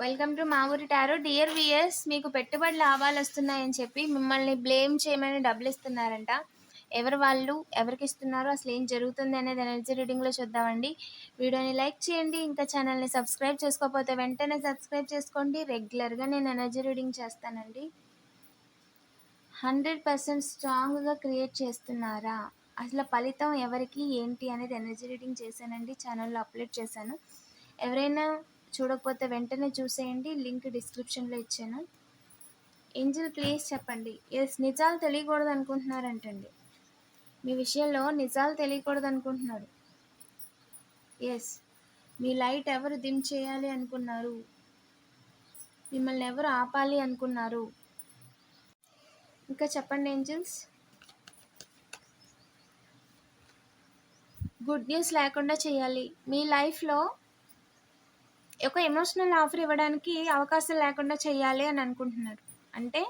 Welcome to మా ఊరి tarot. Dear weirs, మీకు పెట్టుబడి లాభాలు వస్తున్నాయని చెప్పి మిమ్మల్ని బ్లేమ్ చేయమని డబ్బులు ఇస్తున్నారంట. ఎవరు వాళ్ళు, ఎవరికి ఇస్తున్నారో, అసలు ఏం జరుగుతుంది అనేది ఎనర్జీ రీడింగ్లో చూద్దామండి. వీడియోని లైక్ చేయండి. ఇంకా ఛానల్ని సబ్స్క్రైబ్ చేసుకోకపోతే వెంటనే సబ్స్క్రైబ్ చేసుకోండి. రెగ్యులర్గా నేను ఎనర్జీ రీడింగ్ చేస్తానండి. 100% స్ట్రాంగ్గా క్రియేట్ చేస్తున్నారా? అసలు ఫలితం ఎవరికి ఏంటి అనేది ఎనర్జీ రీడింగ్ చేశానండి, ఛానల్లో అప్లోడ్ చేశాను. ఎవరైనా చూడకపోతే వెంటనే చూసేయండి, లింక్ డిస్క్రిప్షన్లో ఇచ్చాను. ఏంజల్ ప్లీజ్ చెప్పండి. ఎస్, నిజాలు తెలియకూడదు అనుకుంటున్నారంటండి. మీ విషయంలో నిజాలు తెలియకూడదు అనుకుంటున్నారు. ఎస్, మీ లైట్ ఎవరు డిమ్ చేయాలి అనుకున్నారు? మిమ్మల్ని ఎవరు ఆపాలి అనుకున్నారు? ఇంకా చెప్పండి ఏంజల్స్. గుడ్ న్యూస్ లేకుండా చేయాలి. మీ లైఫ్లో ఒక ఎమోషనల్ ఆఫర్ ఇవ్వడానికి అవకాశం లేకుండా చేయాలి అని అనుకుంటున్నారు. అంటే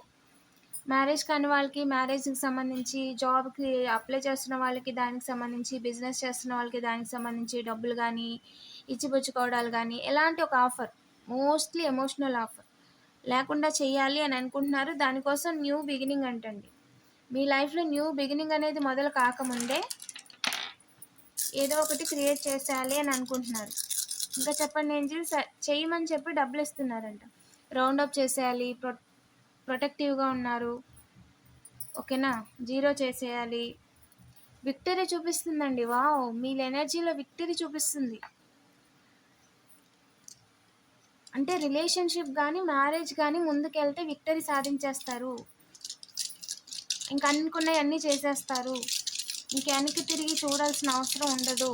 మ్యారేజ్ కాని వాళ్ళకి మ్యారేజ్కి సంబంధించి, జాబ్కి అప్లై చేస్తున్న వాళ్ళకి దానికి సంబంధించి, బిజినెస్ చేస్తున్న వాళ్ళకి దానికి సంబంధించి డబ్బులు కానీ, ఇచ్చిపుచ్చుకోవడాలు కానీ, ఎలాంటి ఒక ఆఫర్, మోస్ట్లీ ఎమోషనల్ ఆఫర్ లేకుండా చేయాలి అని అనుకుంటున్నారు. దానికోసం న్యూ బిగినింగ్ అంటండి. మీ లైఫ్లో న్యూ బిగినింగ్ అనేది మొదలు కాకముందే ఏదో ఒకటి క్రియేట్ చేసేయాలి అని అనుకుంటున్నారు. ఇంకా చెప్పండి ఏంజిల్స్. చేయమని చెప్పి డబ్బులు ఇస్తున్నారంట. రౌండప్ చేసేయాలి, ప్రొటెక్టివ్గా ఉన్నారు, ఓకేనా, జీరో చేసేయాలి. విక్టరీ చూపిస్తుందండి. వావ్, మీ ఎనర్జీలో విక్టరీ చూపిస్తుంది. అంటే రిలేషన్షిప్ కానీ, మ్యారేజ్ కానీ ముందుకెళ్తే విక్టరీ సాధించేస్తారు. ఇంక అనుకున్నవి అన్నీ చేసేస్తారు. ఇంక వెనక్కి తిరిగి చూడాల్సిన అవసరం ఉండదు.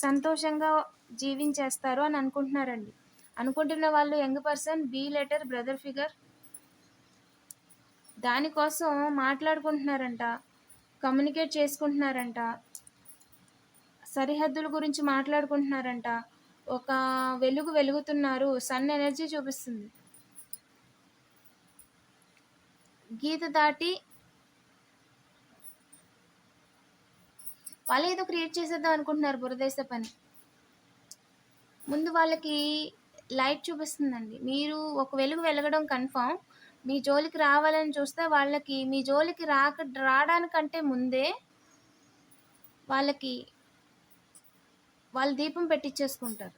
సంతోషంగా జీవించేస్తారు అని అనుకుంటున్నారండి. అనుకుంటున్న వాళ్ళు young person, B letter, brother figure, దానికోసం మాట్లాడుకుంటున్నారంట, కమ్యూనికేట్ చేసుకుంటున్నారంట, సరిహద్దుల గురించి మాట్లాడుకుంటున్నారంట. ఒక వెలుగుతున్నారు. సన్ ఎనర్జీ చూపిస్తుంది. గీత దాటి వాళ్ళు ఏదో క్రియేట్ చేసేద్దాం అనుకుంటున్నారు, బురదేశ పని. ముందు వాళ్ళకి లైట్ చూపిస్తుందండి. మీరు ఒక వెలగడం కన్ఫామ్. మీ జోలికి రావాలని చూస్తే వాళ్ళకి మీ జోలికి రావడానికంటే ముందే వాళ్ళు దీపం పెట్టించేసుకుంటారు.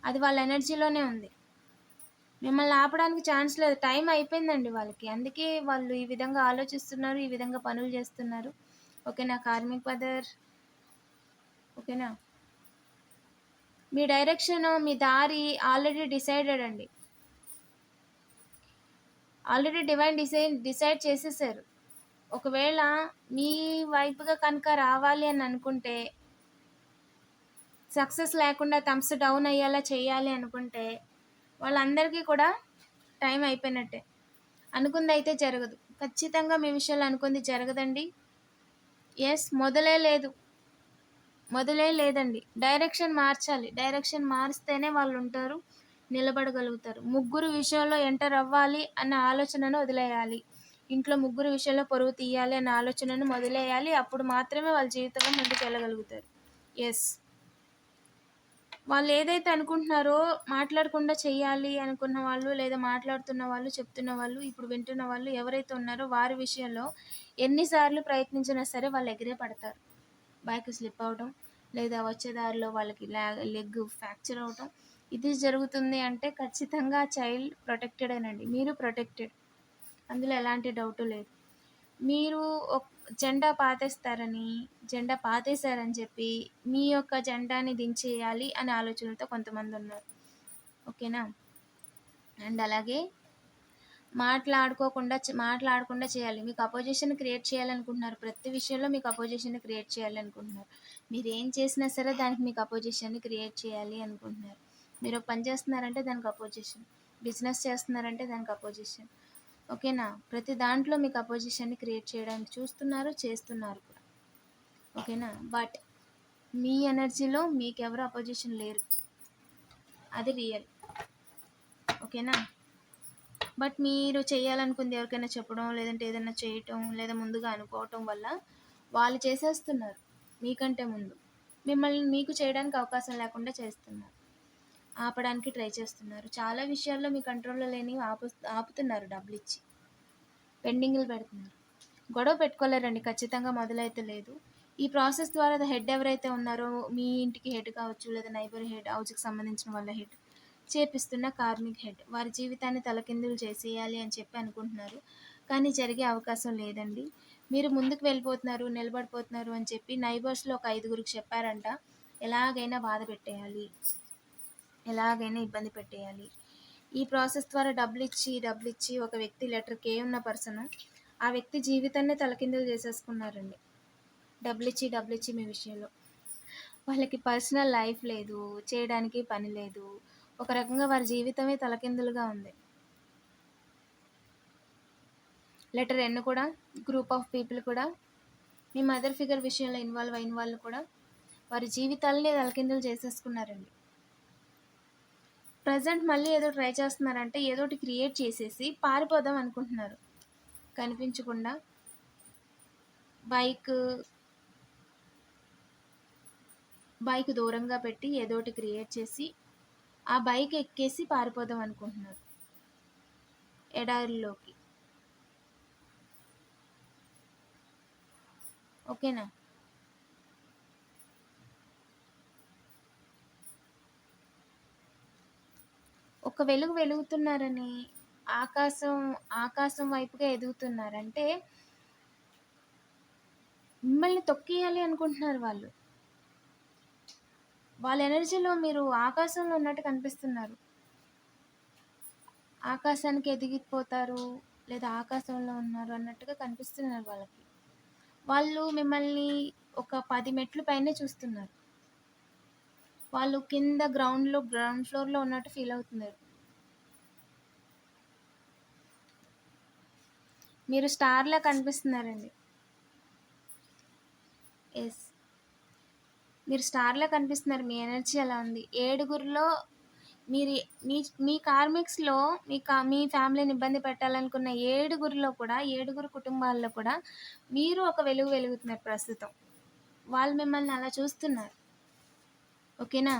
అది వాళ్ళ ఎనర్జీలోనే ఉంది. మిమ్మల్ని ఆపడానికి ఛాన్స్ లేదు. టైం అయిపోయిందండి వాళ్ళకి. అందుకే వాళ్ళు ఈ విధంగా ఆలోచిస్తున్నారు, ఈ విధంగా పనులు చేస్తున్నారు. ఓకేనా కార్మిక్ మదర్? ఓకేనా, మీ డైరెక్షన్, మీ దారి ఆల్రెడీ డిసైడెడ్ అండి. ఆల్రెడీ డివైన్ డిసైడ్ చేసేసారు. ఒకవేళ మీ వైపుగా కనుక రావాలి అని అనుకుంటే, సక్సెస్ లేకుండా థమ్స్ డౌన్ అయ్యేలా చేయాలి అనుకుంటే, వాళ్ళందరికీ కూడా టైం అయిపోయినట్టే. అనుకుంది అయితే జరగదు. ఖచ్చితంగా మీ విషయంలో అనుకుంది జరగదండి. ఎస్, మొదలే లేదండి. డైరెక్షన్ మార్చాలి. డైరెక్షన్ మారిస్తేనే వాళ్ళు ఉంటారు, నిలబడగలుగుతారు. ముగ్గురు విషయంలో ఎంటర్ అవ్వాలి అన్న ఆలోచనను వదిలేయాలి. ఇంట్లో ముగ్గురు విషయంలో పరువు తీయాలి అన్న ఆలోచనను వదిలేయాలి. అప్పుడు మాత్రమే వాళ్ళ జీవితంలో ముందుకు వెళ్ళగలుగుతారు. ఎస్, వాళ్ళు ఏదైతే అనుకుంటున్నారో, మాట్లాడకుండా చేయాలి అనుకున్న వాళ్ళు, లేదా మాట్లాడుతున్న వాళ్ళు, చెప్తున్న వాళ్ళు, ఇప్పుడు వింటున్న వాళ్ళు ఎవరైతే ఉన్నారో వారి విషయంలో ఎన్నిసార్లు ప్రయత్నించినా సరే వాళ్ళు ఎగిరే పడతారు. బైక్ స్లిప్ అవడం, లేదా వచ్చే దారిలో వాళ్ళకి లెగ్ ఫ్రాక్చర్ అవడం, ఇది జరుగుతుంది అంటే ఖచ్చితంగా చైల్డ్ ప్రొటెక్టెడేనండి. మీరు ప్రొటెక్టెడ్, అందులో ఎలాంటి డౌటు లేదు. మీరు జెండా పాతేశారని చెప్పి మీ యొక్క జెండాని దించేయాలి అనే ఆలోచనలతో కొంతమంది ఉన్నారు. ఓకేనా, అండ్ అలాగే మాట్లాడకుండా చేయాలి. మీకు అపోజిషన్ క్రియేట్ చేయాలనుకుంటున్నారు. ప్రతి విషయంలో మీకు అపోజిషన్ క్రియేట్ చేయాలనుకుంటున్నారు. మీరు ఏం చేసినా సరే దానికి మీకు అపోజిషన్ క్రియేట్ చేయాలి అనుకుంటున్నారు. మీరు పని చేస్తున్నారంటే దానికి అపోజిషన్, బిజినెస్ చేస్తున్నారంటే దానికి అపోజిషన్. ఓకేనా, ప్రతి దాంట్లో మీకు అపోజిషన్ని క్రియేట్ చేయడానికి చేస్తున్నారు కూడా. ఓకేనా, బట్ మీ ఎనర్జీలో మీకు ఎవరు అపోజిషన్ లేరు, అది రియల్. ఓకేనా, బట్ మీరు చేయాలనుకుంది ఎవరికైనా చెప్పడం, లేదంటే ఏదైనా చేయటం, లేదా ముందుగా అనుకోవటం వల్ల వాళ్ళు చేసేస్తున్నారు మీకంటే ముందు. మిమ్మల్ని మీకు చేయడానికి అవకాశం లేకుండా చేస్తున్నారు. ఆపడానికి ట్రై చేస్తున్నారు. చాలా విషయాల్లో మీ కంట్రోల్‌లో లేనివి ఆపుతున్నారు డబ్బులిచ్చి. పెండింగ్‌లు పెడుతున్నారు. గొడవ పెట్టుకోలేరండి ఖచ్చితంగా మొదలైతే లేదు. ఈ ప్రాసెస్ ద్వారా హెడ్ ఎవరైతే ఉన్నారో మీ ఇంటికి హెడ్ కావచ్చు, లేదా నైబర్ హెడ్, హౌస్‌కి సంబంధించిన వాళ్ళ హెడ్, చేపిస్తున్న కార్మిక్ హెడ్. వారి జీవితాన్ని తలకిందులు చేసేయాలి అని చెప్పి అనుకుంటున్నారు. కానీ జరిగే అవకాశం లేదండి. మీరు ముందుకు వెళ్ళిపోతున్నారు, నిలబడిపోతున్నారు అని చెప్పి నైబర్స్‌లో ఒక 5గురికి చెప్పారంట. ఎలాగైనా బాధ పెట్టేయాలి. ఎలాగైనా ఇబ్బంది పెట్టేయాలి. ఈ ప్రాసెస్ ద్వారా డబ్బులిచ్చి ఒక వ్యక్తి లెటర్ కే ఉన్న పర్సను ఆ వ్యక్తి జీవితాన్నే తలకిందులు చేసేసుకున్నారండి. డబ్బులిచ్చి మీ విషయంలో. వాళ్ళకి పర్సనల్ లైఫ్ లేదు, చేయడానికి పని లేదు. ఒక రకంగా వారి జీవితమే తలకిందులుగా ఉంది. లెటర్ ఎన్ కూడా గ్రూప్ ఆఫ్ పీపుల్ కూడా మీ మదర్ ఫిగర్ విషయంలో ఇన్వాల్వ్ అయిన వాళ్ళు కూడా వారి జీవితాలనే తలకిందులు చేసేసుకున్నారండి. ప్రజెంట్ మళ్ళీ ఏదో ట్రై చేస్తున్నారంటే ఏదోటి క్రియేట్ చేసేసి పారిపోదాం అనుకుంటున్నారు. కనిపించకుండా బైక్ దూరంగా పెట్టి ఏదోటి క్రియేట్ చేసి ఆ బైక్ ఎక్కేసి పారిపోదాం అనుకుంటున్నారు ఎడారిలోకి. ఓకేనా? ఒక వెలుగు వెలుగుతున్నారని ఆకాశం వైపుగా ఎదుగుతున్నారంటే మిమ్మల్ని తొక్కేయాలి అనుకుంటున్నారు వాళ్ళు. వాళ్ళ ఎనర్జీలో మీరు ఆకాశంలో ఉన్నట్టు కనిపిస్తున్నారు. ఆకాశానికి ఎదిగిపోతారు, లేదా ఆకాశంలో ఉన్నారు అన్నట్టుగా కనిపిస్తున్నారు వాళ్ళకి. వాళ్ళు మిమ్మల్ని ఒక 10 మెట్లు పైనే చూస్తున్నారు. వాళ్ళు కింద గ్రౌండ్ ఫ్లోర్‌లో ఉన్నట్టు ఫీల్ అవుతున్నారు. మీరు స్టార్‌లా కనిపిస్తున్నారండి. యెస్. మీరు స్టార్‌లా కనిపిస్తున్నారు. మీ ఎనర్జీ అలా ఉంది. ఏడుగురిలో మీరు మీ కార్మిక్స్‌లో మీ ఫ్యామిలీని ఇబ్బంది పెట్టాలనుకున్న ఏడుగురు కుటుంబాల్లో కూడా మీరు ఒక వెలుగు వెలుగుతున్నారు ప్రస్తుతం. వాళ్ళు మిమ్మల్ని అలా చూస్తున్నారు. ఓకేనా?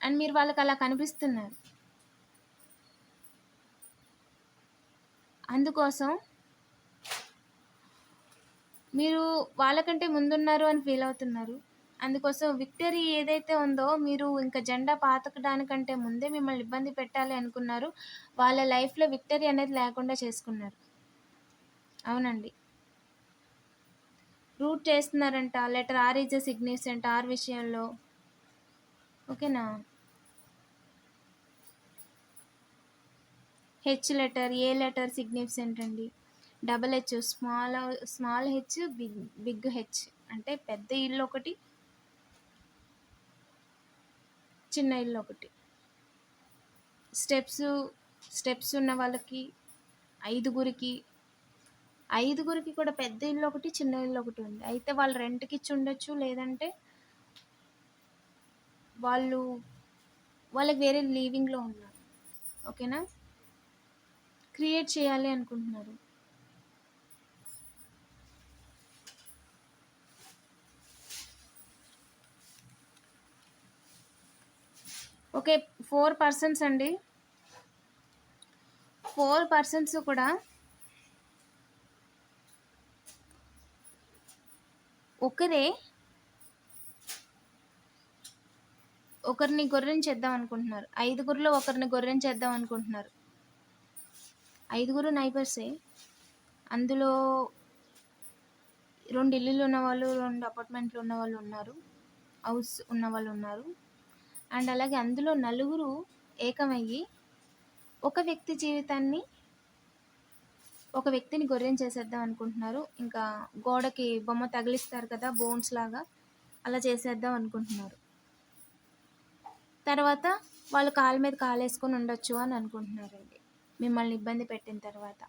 అండ్ మీరు వాళ్ళకి అలా కనిపిస్తున్నారు. అందుకోసం మీరు వాళ్ళకంటే ముందున్నారు అని ఫీల్ అవుతున్నారు. అందుకోసం విక్టరీ ఏదైతే ఉందో మీరు ఇంకా జెండా పాతకడానికంటే ముందే మిమ్మల్ని ఇబ్బంది పెట్టాలి అనుకున్నారు. వాళ్ళ లైఫ్‌లో విక్టరీ అనేది లేకుండా చేసుకున్నారు. అవునండి. రూట్ చేస్తున్నారంట. Letter R is a significant R విషయంలో. ఓకేనా? H letter, A letter significant అండి. Double H, small H, big H అంటే పెద్ద ఇల్లు ఒకటి, చిన్న ఇల్లు ఒకటి. స్టెప్స్ ఉన్న వాళ్ళకి ఐదుగురికి కూడా పెద్ద ఇల్లు ఒకటి, చిన్న ఇల్లు ఒకటి ఉంది. అయితే వాళ్ళు రెంట్‌కి ఇచ్చి ఉండొచ్చు, లేదంటే వాళ్ళకి వేరే లివింగ్‌లో ఉన్నారు. ఓకేనా? క్రియేట్ చేయాలి అనుకుంటున్నారు. ఓకే. 4 పర్సన్స్ అండి. 4 పర్సన్స్ కూడా ఒకరిని గొర్రెని చేద్దాం అనుకుంటున్నారు. ఐదుగురిలో ఒకరిని గొర్రెని చేద్దాం అనుకుంటున్నారు. ఐదుగురు నైబర్సే. అందులో 2 ఇల్లులు ఉన్నవాళ్ళు, 2 అపార్ట్మెంట్లు ఉన్నవాళ్ళు ఉన్నారు. హౌస్ ఉన్నవాళ్ళు ఉన్నారు. అండ్ అలాగే అందులో నలుగురు ఏకమయ్యి ఒక వ్యక్తిని గొర్రెని చేసేద్దాం అనుకుంటున్నారు. ఇంకా గోడకి బొమ్మ తగిలిస్తారు కదా బోన్స్ లాగా, అలా చేసేద్దాం అనుకుంటున్నారు. తర్వాత వాళ్ళు కాలు మీద కాలేసుకొని ఉండొచ్చు అని అనుకుంటున్నారండి మిమ్మల్ని ఇబ్బంది పెట్టిన తర్వాత.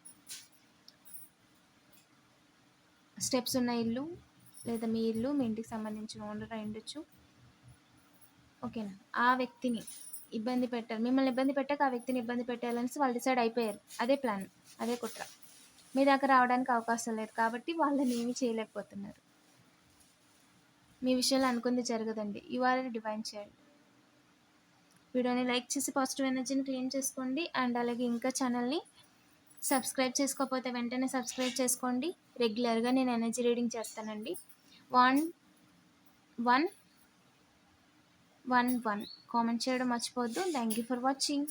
స్టెప్స్ ఉన్న ఇల్లు, లేదా మీ ఇల్లు, మీ ఇంటికి సంబంధించిన ఓనర్ అయి ఉండొచ్చు. ఓకేనా? ఆ వ్యక్తిని మిమ్మల్ని ఇబ్బంది పెట్టాక ఆ వ్యక్తిని ఇబ్బంది పెట్టాలనేసి వాళ్ళు డిసైడ్ అయిపోయారు. అదే ప్లాన్, అదే కుట్ర. మీ దాకా రావడానికి అవకాశం లేదు కాబట్టి వాళ్ళని ఏమీ చేయలేకపోతున్నారు. మీ విషయంలో అనుకుంది జరగదండి. You are a divine child. వీడియోని లైక్ చేసి పాజిటివ్ ఎనర్జీని క్రియేట్ చేసుకోండి. అండ్ అలాగే ఇంకా ఛానల్ని సబ్స్క్రైబ్ చేసుకోకపోతే వెంటనే సబ్స్క్రైబ్ చేసుకోండి. రెగ్యులర్గా నేను ఎనర్జీ రీడింగ్ చేస్తానండి. 1111 కామెంట్ చేయడం మర్చిపోవద్దు. Thank you for watching.